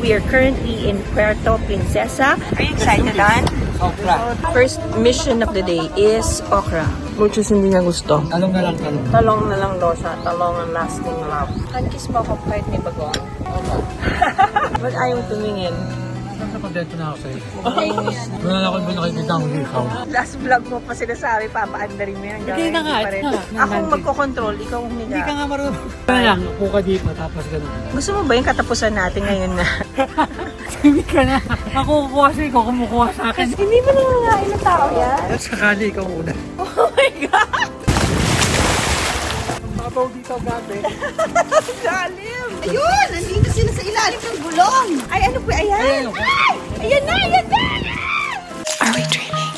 We are currently in Puerto Princesa. Are you excited, Don? Okra. First mission of the day is okra. Which is hindi niya gusto. Talong na lang, talong. Talong na lang daw siya. Talong ang lasting love. Kiss mo ako kahit may bagong. Ba't ayaw tumingin? Nakapagdento na ako sa'yo. Wala na ako ba nakikita ang ikaw? Last vlog mo pa sinasabi, papaandarin mo yan. Hindi na nga, ito na. Ako magkocontrol, ikaw humiga. Hindi ka nga marunong. Wala lang, upo ka dito, tapos gano'n. Gusto mo ba yung katapusan natin ngayon na? Hindi ka na. Ako kukuha sa'yo, ikaw kumukuha sa akin. Hindi mo nangangain ng tao yan? Sakali ikaw muna. Oh my God! Mabaw dito gabi. Lalim! Ayun! Nandito sila sa ilalim ng gulong! Ay, ano po? Ayan! Ay! Ayan na! Ayan na! Are we dreaming?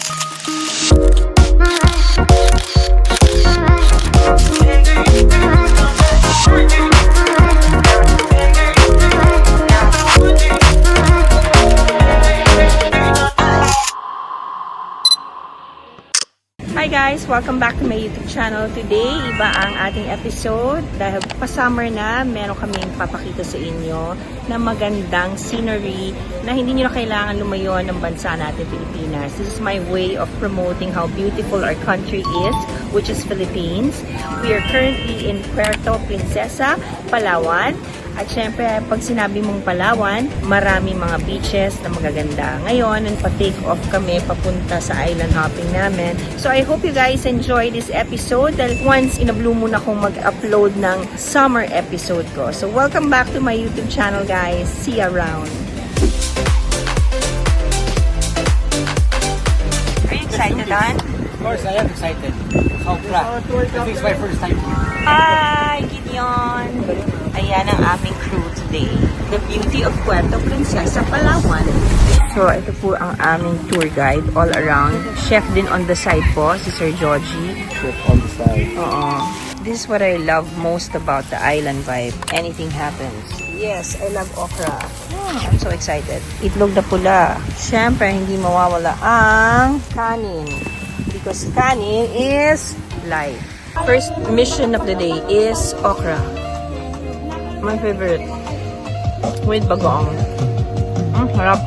Hi guys! Welcome back to my YouTube channel. Today, iba ang ating episode. Dahil pa-summer na, meron kaming papakita sa inyo na magandang scenery na hindi nyo na kailangan lumayo ng bansa natin, Pilipinas. This is my way of promoting how beautiful our country is, which is Philippines. We are currently in Puerto Princesa, Palawan. At syempre, pag sinabi mong Palawan, marami mga beaches na magaganda. Ngayon, pa-take off kami papunta sa island hopping namin. So I hope you guys enjoy this episode dahil once in-a-blue muna akong mag-upload ng summer episode ko. So welcome back to my YouTube channel guys. See you around. Are you excited, Don? Of course, I am excited. Okra. This is my first time here. Hi, Gideon! Ayan ang aming crew today. The beauty of Puerto Princesa, Palawan. So, ito po ang aming tour guide all around. Chef din on the side po, si Sir Georgie. Chef on the side. Oo. This is what I love most about the island vibe. Anything happens. Yes, I love okra. I'm so excited. Itlog na pula. Siyempre, hindi mawawala ang kanin. Because kanin is life. First mission of the day is okra. My favorite. With bagong. Harap.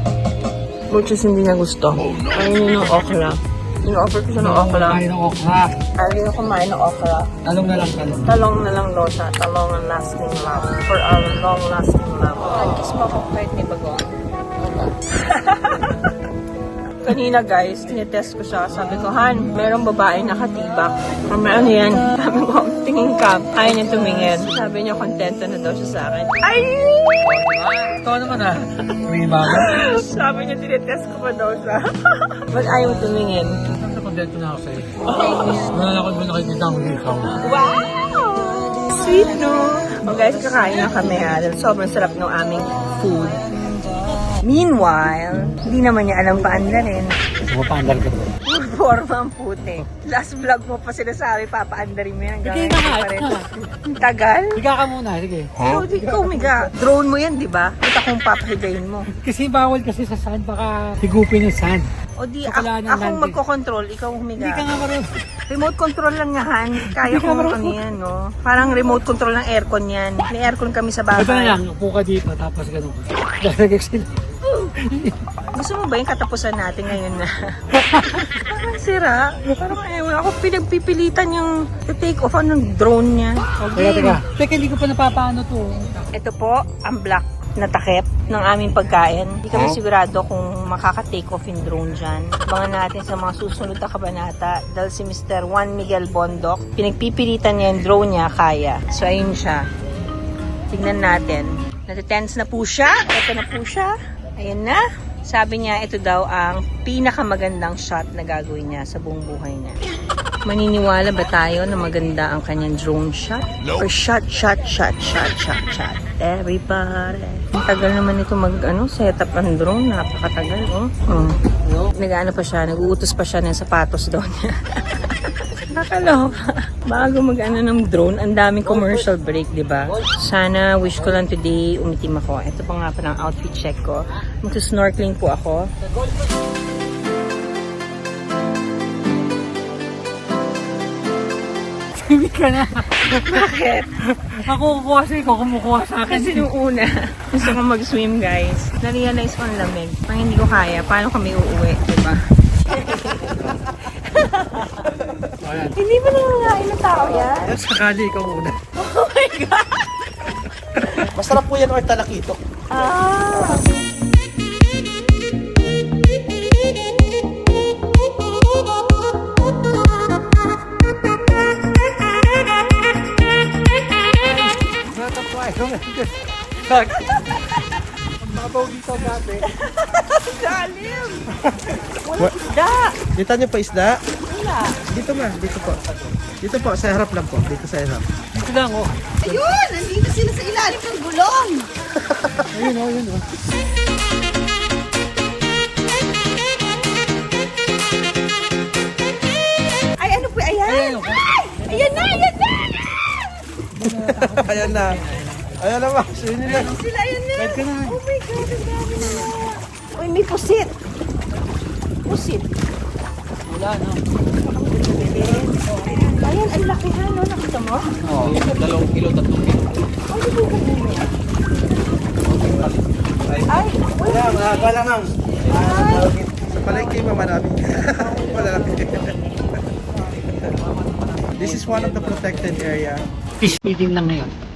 Which is hindi niya gusto. Ayun yun ng okra. In-offer ko siya ng okra. Kain ng okra. Ayaw ko kumain ng okra. Talong na lang, talong. Talong na lang daw siya. Talong ang lasting love. For our long-lasting love. Kiss mo ako kahit may bagong. Kanina guys, tinetest ko siya. Sabi ko, Han, merong babae nakatibak. Ano yan? Sabi ko, tingin ka. Ayaw niya tumingin. Sabi niya, kontento na daw siya sa akin. Ay! Ito naman ah. May bago. Sabi niya, tinetest ko pa daw siya. Ba't ayaw tumingin? Nakapagdento na ako sa'yo. Wala na ako ba nakikita ang ikaw? Wow! Sweet, no? O guys, kakain na kami ha. Dahil sobrang sarap ng aming food. Meanwhile, hindi naman niya alam paandarin. Mapaandar ka ba? Forma ang puti. Last vlog mo pa sinasabi, papaandarin mo yan. Hindi na nga, ito na. Tagal? Higa ka muna, sige. Ikaw, di ka umiga. Drone mo yan, di ba? Ito kung papahigayin mo. Kasi bawal kasi sa sand, baka higupin yung sand. O di, So, wala na akong landing. magkocontrol, ikaw humiga. Hindi ka nga marunong. Remote control lang nga, Han. Kaya Hindi ka kong marunong. ano yan, no? Parang remote control ng aircon yan. May aircon kami sa bahay. Ito na lang, upo ka dito, tapos gano'n ka. Lalagay sila. Gusto mo ba yung katapusan natin ngayon na? Parang sira. Parang ewan ako pinagpipilitan yung take off ng drone niya. Teka. Teka, hindi ko pa napapaano to. Ito po, ang black na takip ng aming pagkain. Hindi kami sigurado kung makaka-take off yung drone dyan. Abangan natin sa mga susunod na kabanata dahil si Mr. Juan Miguel Bondoc, pinagpipilitan niya yung drone niya, kaya. So ayun siya. Tignan natin. Natitense na po siya. Ito na po siya. Ayan na. Sabi niya, ito daw ang pinakamagandang shot na gagawin niya sa buong buhay niya. Maniniwala ba tayo na maganda ang kanyang drone shot? Or shot? Everybody. Ang tagal naman ito set up ang drone. Napakatagal, oh. Nag-ano pa siya, nag-uutos pa siya ng sapatos daw niya. Nakaloka. Bago mag-ano ng drone, ang daming commercial break, di ba? Sana, wish ko lang today, umitim ako. Ito pa nga pa ng outfit check ko. Mag-snorkeling po ako. Tahimik ka na. Bakit? Ako kukuha sa'yo, ikaw kumukuha sa akin. Kasi nung una, gusto ko mag-swim guys. Na-realize ko ang lamig. Pag hindi ko kaya, paano kami uuwi, diba? Ayan. Hindi ba nangangain ng tao yan? Sakali ikaw muna. Oh my God! Masarap po yan or talakito. Ah! Mabaw dito dati. Lalim! Walang isda! Kita niyo pa isda? Wala. Dito ma, dito po. Dito po, sa harap lang po. Dito sa harap. Dito lang, oh. Ayun, nandito sila sa ilalim ng gulong. Ayun, oh, yun, oh. Ay, ano po? Ayan! Ayun, oh. Ay! Ayan na! Ayan na! Ayan na. Ayan na ma. Sino yan? Sila, ayan na! Kahit ka na. Oh my God, ang dami na. Uy, may pusit. Pusit. Wala, no? Ayan, ang laki ha, no? Nakita mo? Oo, 2 kilo, 3 kilo. Ano po yung ganyan? Ay, uy, Ayan, wala lang. Sa palengke ma marami. Malalaki. This is one of the protected area. Fish feeding lang ngayon.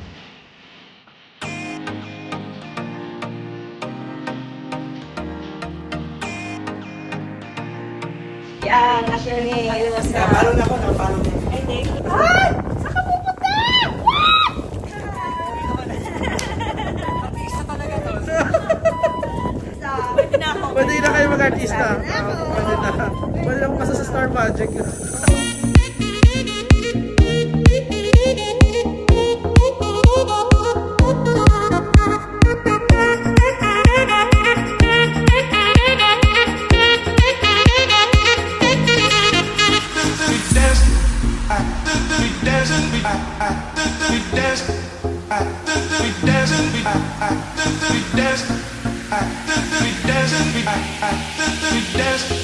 yan, actually, ayun na sa... Napalo na ako, napalo na. Ay, thank you. Ay! Saan ka pupunta? Pwede na ako. Pwede na kayo mag-artista. Pwede na. Pwede na kumasa sa Star Magic. We dance.